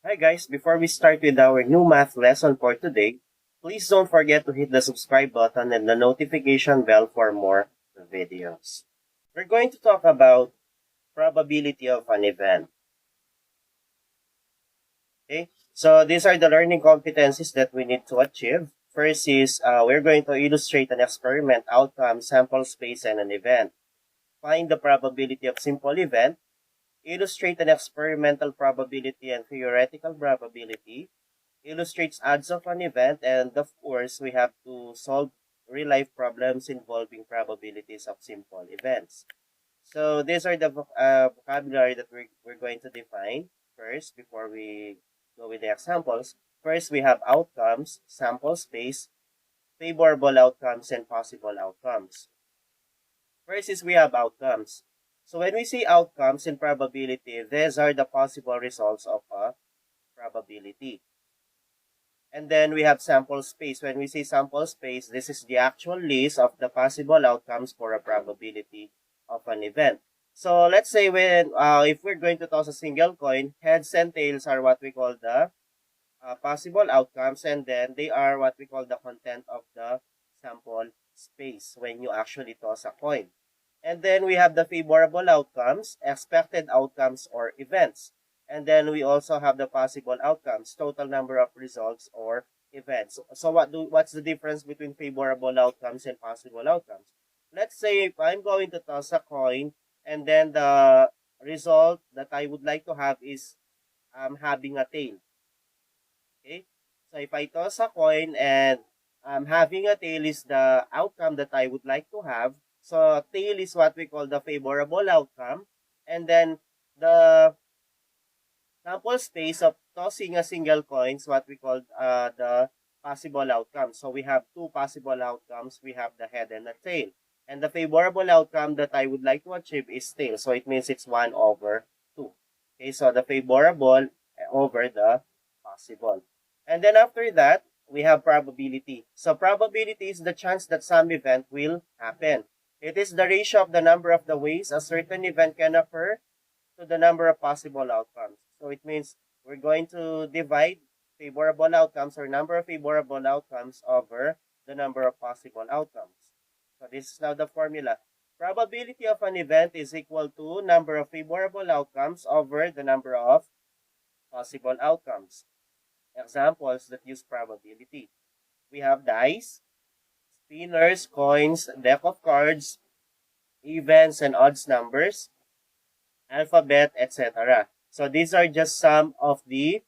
Hi guys, before we start with our new math lesson for today, please don't forget to hit the subscribe button and the notification bell for more videos. We're going to talk about probability of an event. Okay, so these are the learning competencies that we need to achieve. First is we're going to illustrate an experiment, outcome, sample space, and an event. Find the probability of simple event. Illustrate an experimental probability and theoretical probability. Illustrates odds of an event, and of course, we have to solve real-life problems involving probabilities of simple events. So these are the vocabulary that we're going to define first before we go with the examples. First, we have outcomes, sample space, favorable outcomes, and possible outcomes. First is we have outcomes. So when we say outcomes in probability, these are the possible results of a probability. And then we have sample space. When we say sample space, this is the actual list of the possible outcomes for a probability of an event. So let's say when if we're going to toss a single coin, heads and tails are what we call the possible outcomes, and then they are what we call the content of the sample space when you actually toss a coin. And then we have the favorable outcomes, expected outcomes or events. And then we also have the possible outcomes, total number of results or events. So what's the difference between favorable outcomes and possible outcomes? Let's say if I'm going to toss a coin and then the result that I would like to have is having a tail. Okay? So if I toss a coin and having a tail is the outcome that I would like to have. So tail is what we call the favorable outcome. And then the sample space of tossing a single coin is what we call the possible outcome. So we have two possible outcomes. We have the head and the tail. And the favorable outcome that I would like to achieve is tail. So it means it's 1 over 2. Okay, so the favorable over the possible. And then after that, we have probability. So probability is the chance that some event will happen. It is the ratio of the number of the ways a certain event can occur to the number of possible outcomes. So it means we're going to divide favorable outcomes or number of favorable outcomes over the number of possible outcomes. So this is now the formula. Probability of an event is equal to number of favorable outcomes over the number of possible outcomes. Examples that use probability. We have dice, spinners, coins, deck of cards, evens and odds numbers, alphabet, etc. So these are just some of the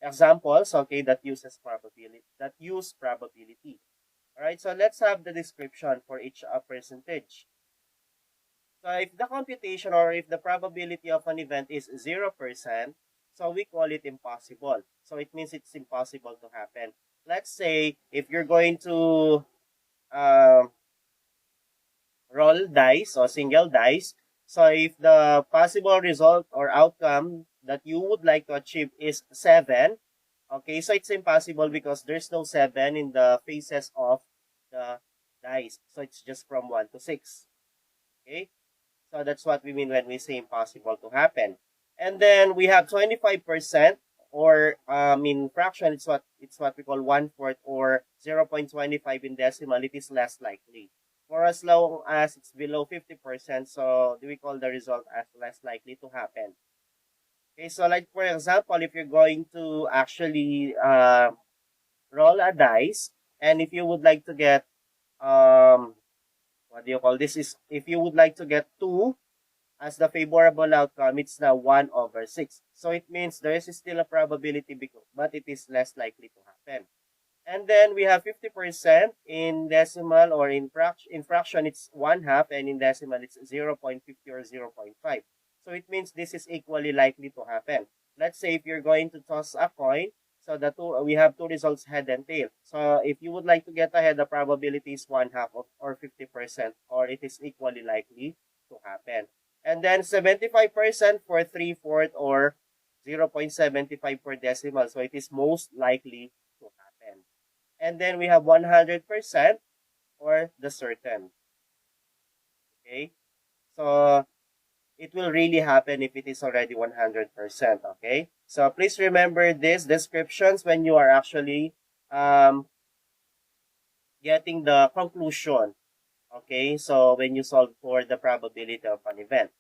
examples, okay, that uses probability. All right, so let's have the description for each percentage. So if the computation or if the probability of an event is 0%, so we call it impossible. So it means it's impossible to happen. Let's say if you're going to roll dice or single dice, so if the possible result or outcome that you would like to achieve is 7, okay, so it's impossible because there's no 7 in the faces of the dice. So it's just from 1 to 6. Okay, so that's what we mean when we say impossible to happen. And then we have 25%, or in fraction, it's what we call 1/4 or 0.25 in decimal. It is less likely. For as long as it's below 50%, so we call the result as less likely to happen. Okay, so like for example, if you're going to actually roll a dice, and if you would like to get what do you call this, is if you would like to get 2 as the favorable outcome, it's now 1 over 6. So it means there is still a probability, but it is less likely to happen. And then we have 50% in decimal, or in fraction it's 1/2, and in decimal it's 0.50 or 0.5. So it means this is equally likely to happen. Let's say if you're going to toss a coin, so we have two results, head and tail. So if you would like to get ahead, the probability is 1/2 or 50%, or it is equally likely to happen. And then 75% for 3/4 or 0.75 per decimal. So it is most likely to happen. And then we have 100% or the certain. Okay? So it will really happen if it is already 100%. Okay? So please remember these descriptions when you are actually um, getting the conclusion. Okay, so when you solve for the probability of an event.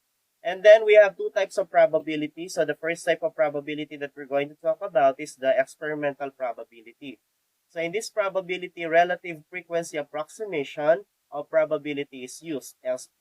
And then we have two types of probability. So the first type of probability that we're going to talk about is the experimental probability. So in this probability, relative frequency approximation of probability is used.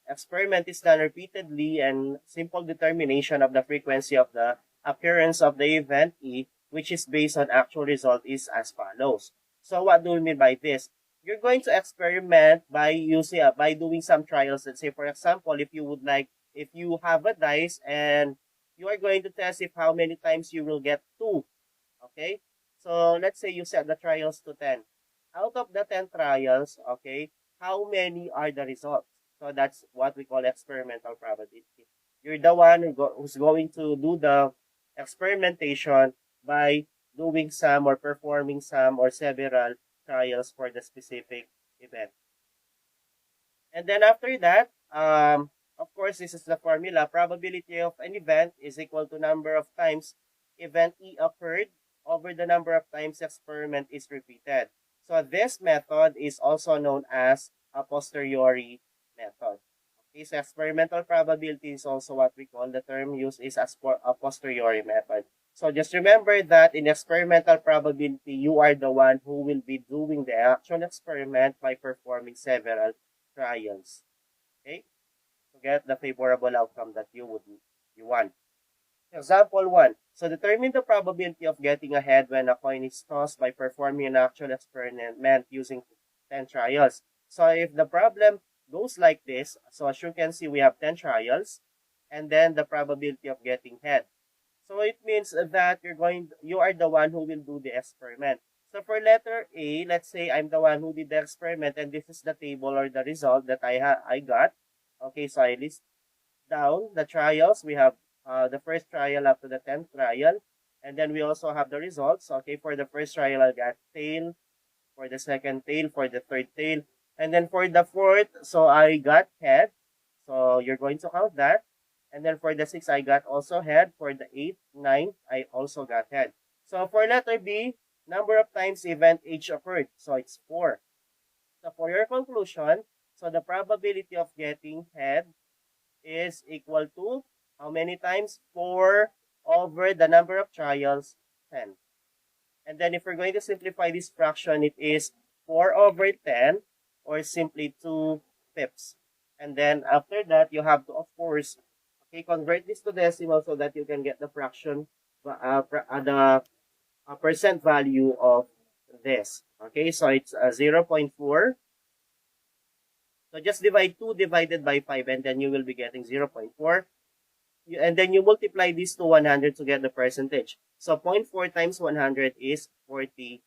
Experiment is done repeatedly and simple determination of the frequency of the occurrence of the event E, which is based on actual result, is as follows. So what do we mean by this? You're going to experiment by using by doing some trials. Let's say, for example, if you have a dice and you are going to test if how many times you will get 2. Okay, so let's say you set the trials to 10. Out of the 10 trials, okay, how many are the results? So that's what we call experimental probability. You're the one who's going to do the experimentation by doing some or performing some or several trials for the specific event. And then after that, of course, this is the formula. Probability of an event is equal to number of times event E occurred over the number of times experiment is repeated. So this method is also known as a posteriori method. Okay, so experimental probability is also what we call, the term used is as a posteriori method. So just remember that in experimental probability, you are the one who will be doing the actual experiment by performing several trials. Okay? To get the favorable outcome that you want. Example 1. So determine the probability of getting ahead when a coin is tossed by performing an actual experiment using 10 trials. So if the problem goes like this, so as you can see, we have 10 trials, and then the probability of getting head. So it means that you are the one who will do the experiment. So for letter A, let's say I'm the one who did the experiment, and this is the table or the result that I got. Okay, so I list down the trials. We have the first trial up to the 10th trial, and then we also have the results. Okay, for the first trial, I got tail. For the second tail, for the third tail, and then for the fourth, so I got head. So you're going to count that. And then for the sixth, I got also head. For the eighth, ninth, I also got head. So for letter B, number of times event H occurred. So it's 4. So for your conclusion, so the probability of getting head is equal to how many times? 4 over the number of trials, 10. And then if we're going to simplify this fraction, it is 4 over 10, or simply 2 fifths. And then after that, you have to, of course, okay, convert this to decimal so that you can get the fraction, the percent value of this. Okay, so it's 0.4. So just divide 2 divided by 5, and then you will be getting 0.4. And then you multiply this to 100 to get the percentage. So 0.4 times 100 is 40%.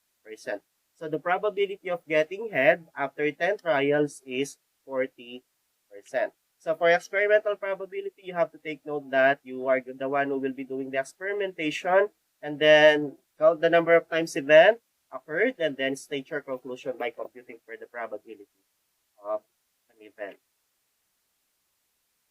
So the probability of getting head after 10 trials is 40%. So for experimental probability, you have to take note that you are the one who will be doing the experimentation, and then count the number of times event occurred, and then state your conclusion by computing for the probability of an event.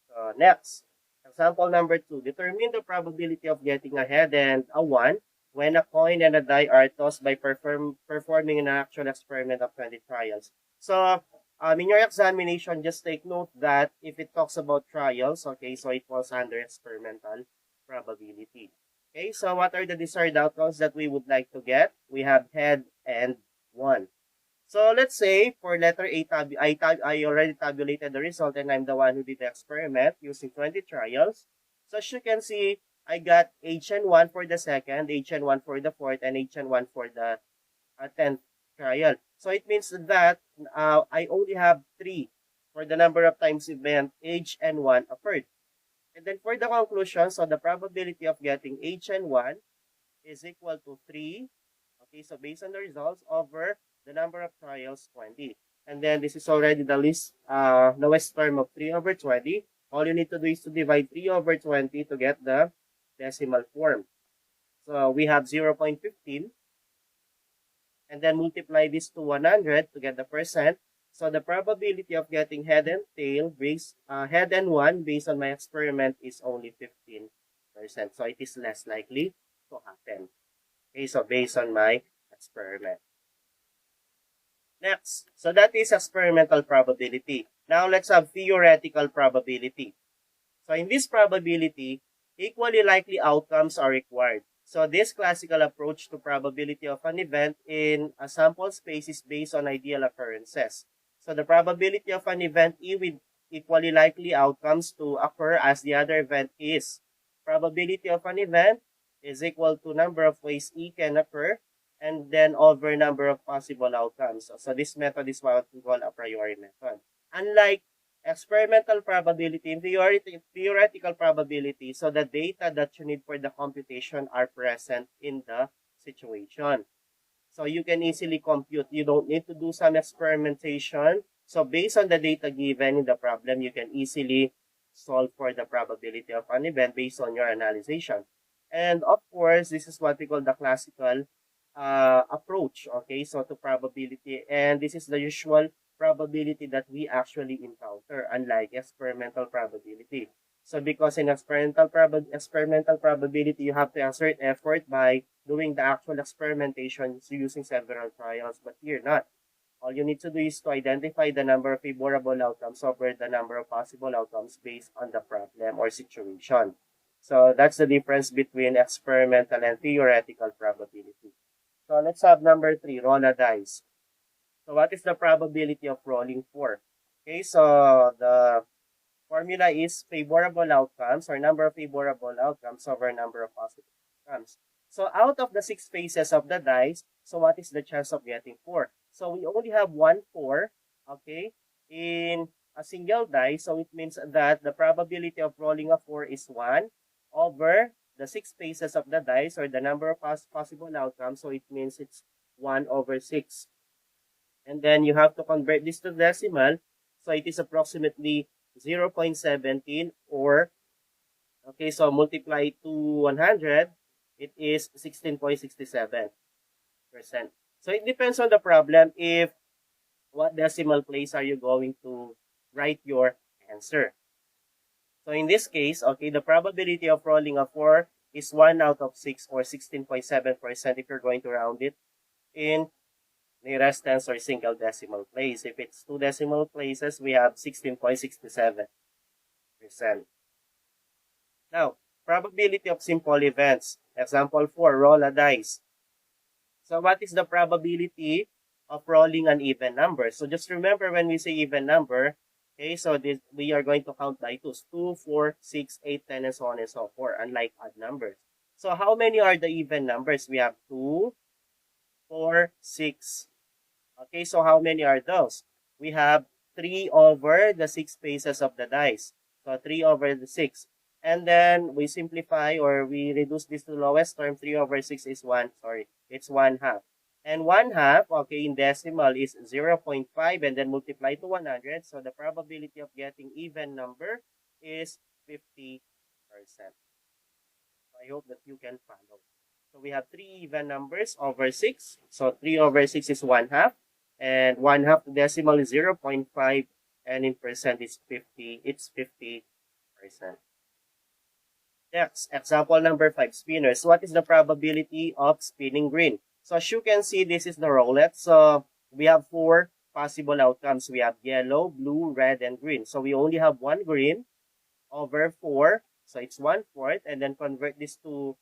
So next. Example number 2. Determine the probability of getting a head and a 1 when a coin and a die are tossed by performing an actual experiment of 20 trials. So, in your examination, just take note that if it talks about trials, okay, so it falls under experimental probability. Okay, so what are the desired outcomes that we would like to get? We have head and 1. So let's say for letter A, I already tabulated the result, and I'm the one who did the experiment using 20 trials. So as you can see, I got HN1 for the second, HN1 for the fourth, and HN1 for the 10th trial. So it means that I only have 3 for the number of times event HN1 occurred. And then for the conclusion, so the probability of getting HN1 is equal to 3. Okay, so based on the results over the number of trials, 20. And then this is already the lowest term of 3 over 20. All you need to do is to divide 3 over 20 to get the decimal form. So we have 0.15. And then multiply this to 100 to get the percent. So the probability of getting head and tail, head and 1 based on my experiment is only 15%. So it is less likely. to happen. Okay, so based on my experiment. Next, so that is experimental probability. Now let's have theoretical probability. So in this probability, equally likely outcomes are required. So this classical approach to probability of an event in a sample space is based on ideal occurrences. So the probability of an event E with equally likely outcomes to occur as the other event is. Probability of an event is equal to number of ways E can occur and then over number of possible outcomes. So this method is what we call a priori method. Unlike experimental probability and theoretical probability, so the data that you need for the computation are present in the situation. So you can easily compute. You don't need to do some experimentation. So based on the data given in the problem, you can easily solve for the probability of an event based on your analysis. And of course, this is what we call the classical approach, okay, so to probability. And this is the usual probability that we actually encounter, unlike experimental probability. So because in experimental probability, you have to exert effort by doing the actual experimentation using several trials, but here not. All you need to do is to identify the number of favorable outcomes over the number of possible outcomes based on the problem or situation. So that's the difference between experimental and theoretical probability. So let's have number 3, roll a dice. So what is the probability of rolling 4? Okay, so the formula is favorable outcomes or number of favorable outcomes over number of possible outcomes. So out of the 6 faces of the dice, so what is the chance of getting 4? So we only have 1 4, okay, in a single die. So it means that the probability of rolling a 4 is 1 over the 6 faces of the dice or the number of possible outcomes. So it means it's 1 over 6. And then you have to convert this to decimal. So it is approximately 0.17 or, okay, so multiply to 100, it is 16.67%. So it depends on the problem if what decimal place are you going to write your answer. So in this case, okay, the probability of rolling a 4 is 1 out of 6 or 16.7% if you're going to round it in nearest tens or single decimal place. If it's 2 decimal places, we have 16.67%. Now, probability of simple events. Example 4, roll a dice. So what is the probability of rolling an even number? So just remember when we say even number, okay, so we are going to count by 2s. 2, 4, 6, 8, 10, and so on and so forth, unlike odd numbers. So how many are the even numbers? We have 2, 4, 6. Okay, so how many are those? We have 3 over the 6 faces of the dice. So 3 over the 6. And then we simplify or we reduce this to the lowest term. 3 over 6 is 1. Sorry, it's 1/2. And 1/2, okay, in decimal is 0.5 and then multiply to 100. So the probability of getting even number is 50%. So I hope that you can follow. So we have 3 even numbers over 6. So 3 over 6 is 1/2. And 1/2 to decimal is 0.5. And in percent is 50. It's 50%. Next, example number 5, spinners. What is the probability of spinning green? So as you can see, this is the roulette. So we have 4 possible outcomes. We have yellow, blue, red, and green. So we only have 1 green over 4. So it's 1/4. And then convert this to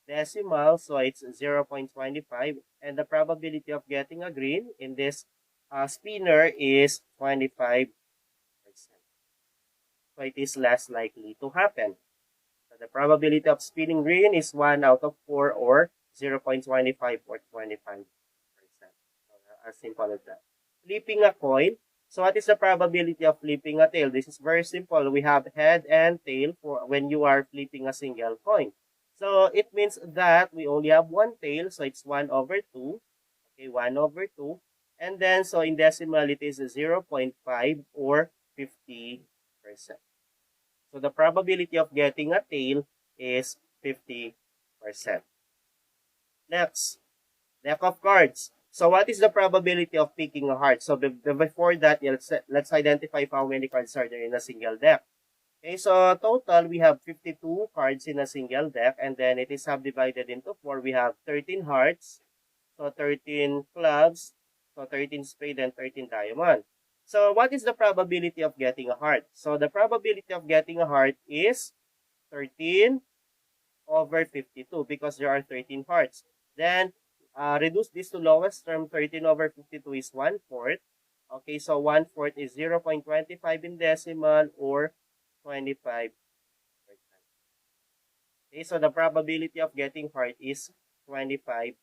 decimal. So it's 0.25. And the probability of getting a green in this spinner is 25%. So it is less likely to happen. The probability of spinning green is 1 out of 4 or 0.25 or 25%. So, as simple as that. Flipping a coin. So what is the probability of flipping a tail? This is very simple. We have head and tail for when you are flipping a single coin. So it means that we only have 1 tail. So it's 1 over 2. Okay, 1 over 2. And then so in decimal it is 0.5 or 50%. So the probability of getting a tail is 50%. Next, deck of cards. So what is the probability of picking a heart? So before that, let's identify how many cards are there in a single deck. Okay, so total, we have 52 cards in a single deck, and then it is subdivided into 4. We have 13 hearts, so 13 clubs, so 13 spade, and 13 diamond. So what is the probability of getting a heart? So the probability of getting a heart is 13 over 52 because there are 13 hearts. Then reduce this to lowest term. 13 over 52 is 1/4. Okay, so 1/4 is 0.25 in decimal or 25%. Okay, so the probability of getting heart is 25%.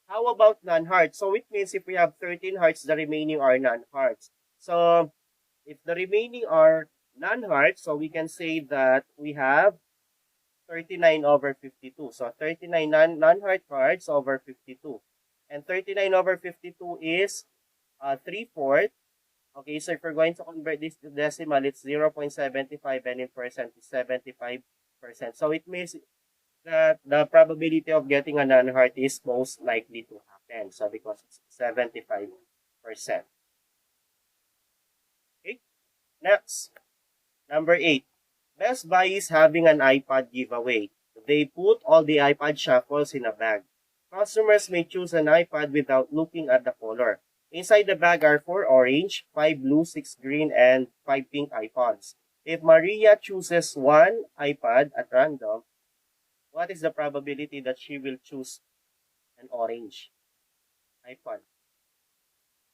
How about non-hearts? So it means if we have 13 hearts, the remaining are non-hearts. So if the remaining are non-hearts, so we can say that we have 39 over 52. So 39 non-heart cards over 52. And 39 over 52 is 3/4. Okay, so if we're going to convert this to decimal, it's 0.75 and in percent is 75%. So it means that the probability of getting a non-heart is most likely to happen. So because it's 75%. Okay, next, number 8. Best Buy is having an iPad giveaway. They put all the iPad shuffles in a bag. Customers may choose an iPad without looking at the color. Inside the bag are 4 orange, 5 blue, 6 green, and 5 pink iPods. If Maria chooses one iPad at random, what is the probability that she will choose an orange iPad?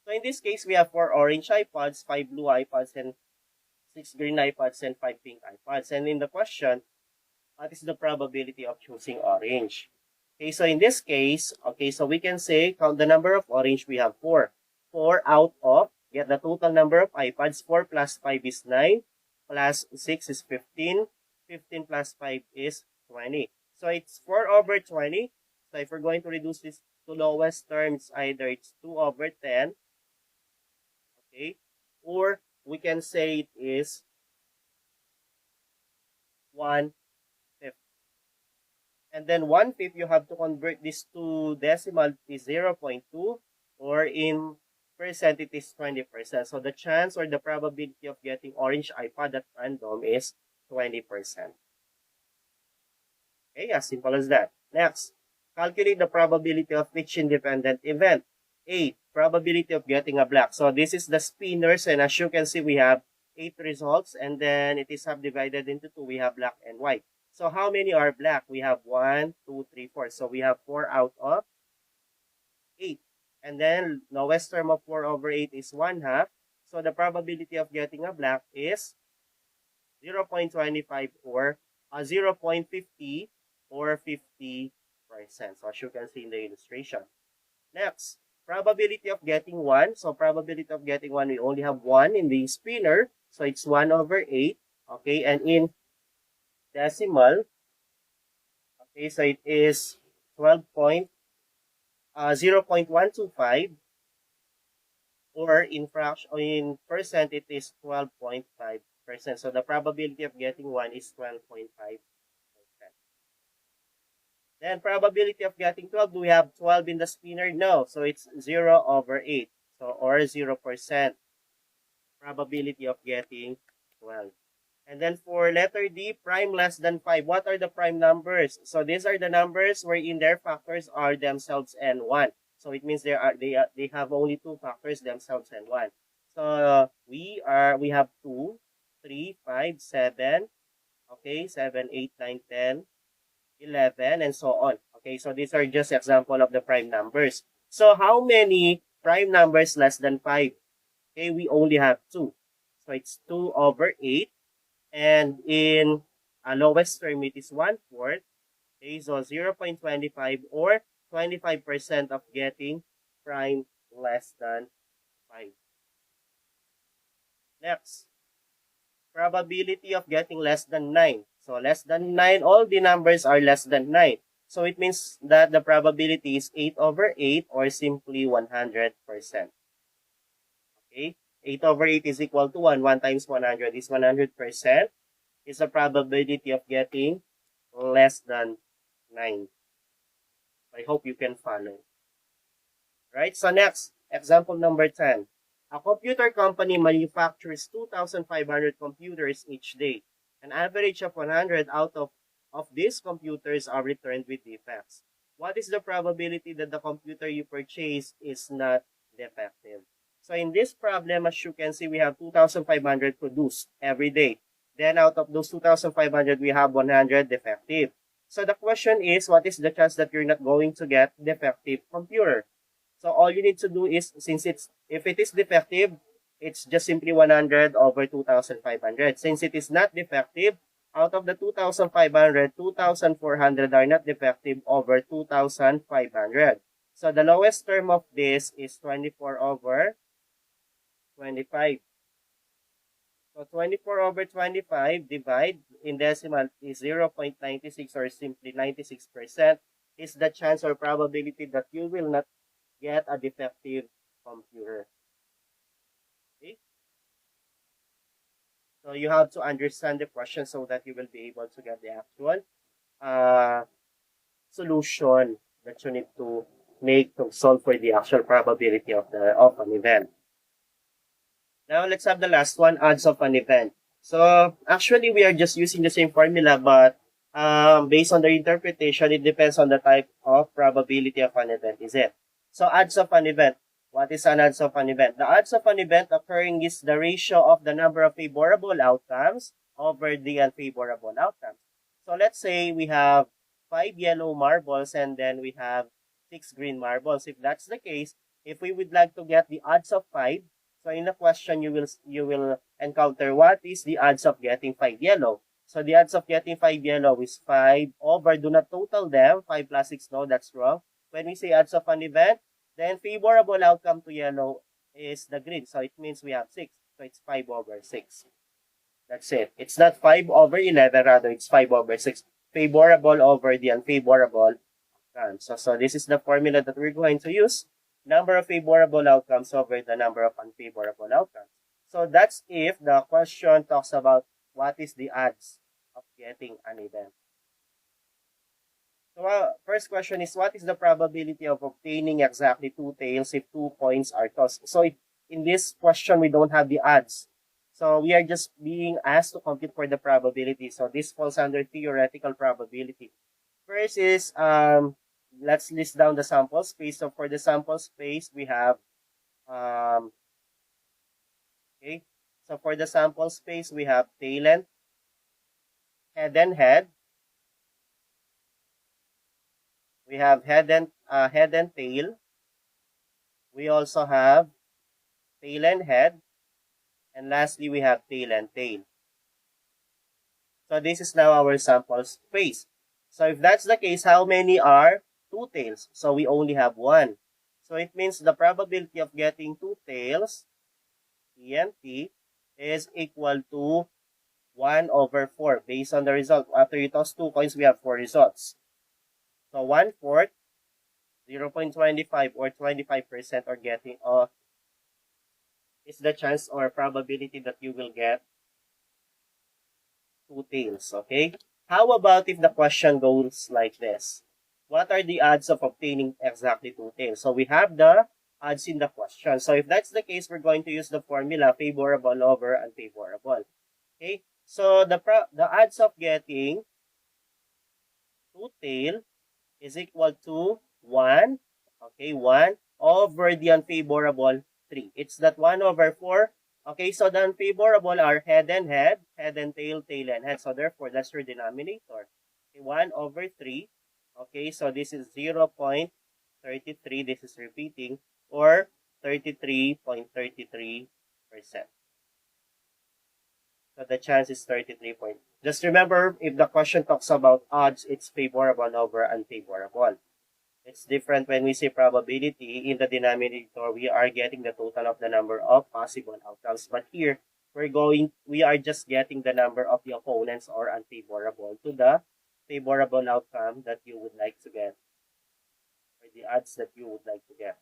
So in this case, we have 4 orange iPods, 5 blue iPods, and 6 green iPods, and 5 pink iPods. And in the question, what is the probability of choosing orange? Okay, so in this case, okay, so we can say, count the number of orange, we have 4. 4 out of, get the total number of iPads, 4 plus 5 is 9, plus 6 is 15, 15 plus 5 is 20. So it's 4 over 20. So if we're going to reduce this to lowest terms, either it's 2 over 10, okay, or we can say it is 1/5. And then 1/5, you have to convert this to decimal is 0.2, or in percent, it is 20%. So the chance or the probability of getting orange iPad at random is 20%. Okay, as simple as that. Next, calculate the probability of each independent event. A, probability of getting a black. So this is the spinners, and as you can see, we have 8 results, and then it is subdivided into 2. We have black and white. So how many are black? We have 1, 2, 3, 4. So we have 4 out of 8. And then lowest term of 4 over 8 is 1/2. So the probability of getting a black is 0.25 or 0.50 or 50%. So as you can see in the illustration. Next, probability of getting 1. So probability of getting 1, we only have 1 in the spinner. So it's 1 over 8. Okay, and in decimal, okay, so it is 0.125, or in fraction, or in percent, it is 12.5%. So the probability of getting 1 is 12.5%. Then probability of getting 12, do we have 12 in the spinner? No. So it's 0 over 8. So, or 0% probability of getting 12. And then for letter D, prime less than 5. What are the prime numbers? So these are the numbers wherein their factors are themselves and 1. So it means they have only 2 factors, themselves and 1. So we have 2, 3, 5, 7. Okay, 7, 8, 9, 10, 11, and so on. Okay, so these are just example of the prime numbers. So how many prime numbers less than 5? Okay, we only have 2. So it's 2 over 8. And in lowest term, it is 1/4. Okay, so 0.25 or 25% of getting prime less than 5. Next, probability of getting less than 9. So less than 9, all the numbers are less than 9. So it means that the probability is 8 over 8 or simply 100%. Okay, 8 over 8 is equal to 1. 1 times 100 is 100%. Is the probability of getting less than 9. I hope you can follow. Right, so next, example number 10. A computer company manufactures 2,500 computers each day. An average of 100 out of these computers are returned with defects. What is the probability that the computer you purchase is not defective? So in this problem, as you can see, we have 2,500 produced every day. Then out of those 2,500, we have 100 defective. So the question is, what is the chance that you're not going to get defective computer? So all you need to do is, if it is defective, it's just simply 100 over 2,500. Since it is not defective, out of the 2,500, 2,400 are not defective over 2,500. So the lowest term of this is 24 over 25. So 24 over 25 divide in decimal is 0.96 or simply 96% is the chance or probability that you will not get a defective computer. Okay? So you have to understand the question so that you will be able to get the actual solution that you need to make to solve for the actual probability of an event. Now let's have the last one, odds of an event. So actually we are just using the same formula, but based on the interpretation, it depends on the type of probability of an event, is it? So odds of an event. What is an odds of an event? The odds of an event occurring is the ratio of the number of favorable outcomes over the unfavorable outcomes. So let's say we have 5 yellow marbles and then we have 6 green marbles. If that's the case, if we would like to get the odds of 5, so in the question you will encounter what is the odds of getting 5 yellow. So the odds of getting 5 yellow is 5 over, do not total them, 5 plus 6, no, that's wrong. When we say odds of an event, then favorable outcome to yellow is the green. So it means we have 6. So it's 5 over 6. That's it. It's not 5 over 11, rather it's 5 over 6. Favorable over the unfavorable outcomes. So this is the formula that we're going to use. Number of favorable outcomes over the number of unfavorable outcomes. So that's if the question talks about what is the odds of getting an event. So first question is, what is the probability of obtaining exactly 2 tails if 2 coins are tossed? So in this question, we don't have the odds. So we are just being asked to compute for the probability. So this falls under theoretical probability. First is, let's list down the sample space. So for the sample space, we have, okay. So for the sample space, we have tail and head. We have head and tail. We also have tail and head. And lastly, we have tail and tail. So this is now our sample space. So if that's the case, how many are 2 tails? So we only have 1. So it means the probability of getting 2 tails, T and T, is equal to 1 over 4 based on the result. After you toss 2 coins, we have 4 results. So 1/4, 0.25 or 25% are getting is the chance or probability that you will get 2 tails, okay? How about if the question goes like this? What are the odds of obtaining exactly 2 tails? So we have the odds in the question. So if that's the case, we're going to use the formula favorable over unfavorable. Okay? So the odds of getting 2 tail is equal to 1, okay, 1 over the unfavorable 3. It's that 1 over 4. Okay, so the unfavorable are head and tail, tail and head. So therefore, that's your denominator. Okay, 1 over 3. Okay, so this is 0.33. This is repeating, or 33.33%. So the chance is 33 point. Just remember, if the question talks about odds, it's favorable over unfavorable. It's different when we say probability. In the denominator, we are getting the total of the number of possible outcomes. But here, we are just getting the number of the opponents or unfavorable to the favorable outcome that you would like to get, or the odds that you would like to get.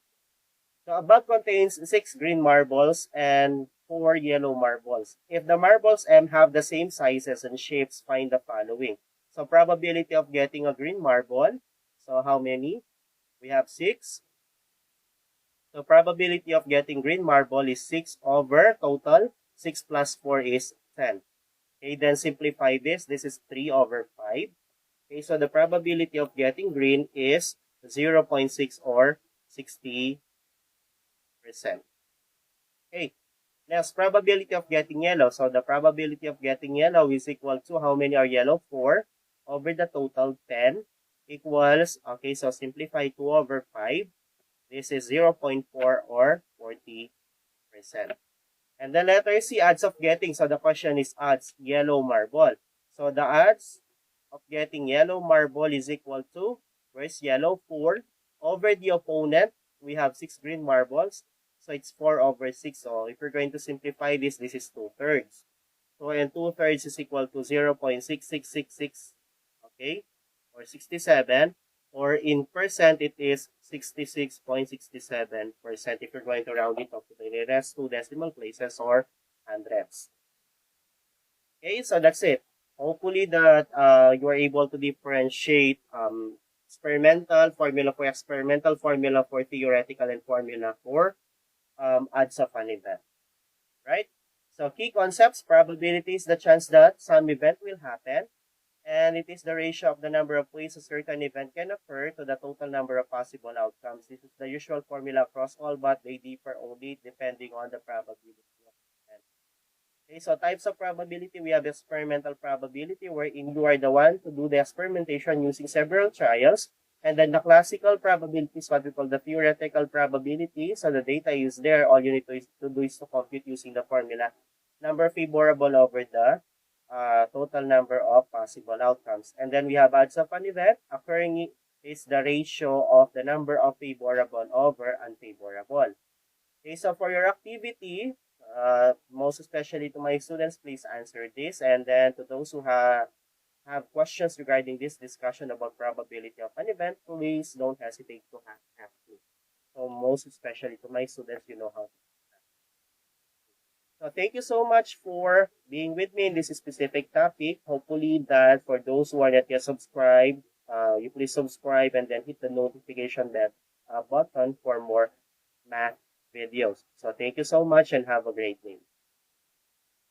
So a bag contains 6 green marbles and 4 yellow marbles. If the marbles M have the same sizes and shapes, find the following. So probability of getting a green marble. So how many? We have 6. So probability of getting green marble is 6 over total. 6 plus 4 is 10. Okay, then simplify this. This is 3 over 5. Okay, so the probability of getting green is 0.6 or 60%. Okay, next, probability of getting yellow. So the probability of getting yellow is equal to how many are yellow? 4 over the total 10 equals, okay, so simplify 2 over 5. This is 0.4 or 40%. And the letter C, odds of getting. So the question is odds, yellow marble. So the odds of getting yellow marble is equal to, where's yellow? 4 over the opponent. We have 6 green marbles. So it's 4 over 6. So if we're going to simplify this, this is 2/3. So and 2/3 is equal to 0.6666, okay, or 67, or in percent it is 66.67% if you're going to round it up to the nearest two decimal places or hundreds. Okay, so that's it. Hopefully that you are able to differentiate experimental formula for theoretical, and formula for odds of an event. Right? So key concepts: probability is the chance that some event will happen, and it is the ratio of the number of ways a certain event can occur to the total number of possible outcomes. This is the usual formula across all, but they differ only depending on the probability of the event. Okay, so types of probability: we have experimental probability, wherein you are the one to do the experimentation using several trials. And then the classical probability is what we call the theoretical probability. So the data is there. All you need to do is to compute using the formula. Number favorable over the total number of possible outcomes. And then we have odds of an event. Occurring is the ratio of the number of favorable over unfavorable. Okay, so for your activity, most especially to my students, please answer this. And then to those who have questions regarding this discussion about probability of an event, please don't hesitate to ask me. So most especially to my students, you know how to. So thank you so much for being with me in this specific topic. Hopefully that for those who are not yet subscribed, you please subscribe and then hit the notification button for more math videos. So thank you so much and have a great day.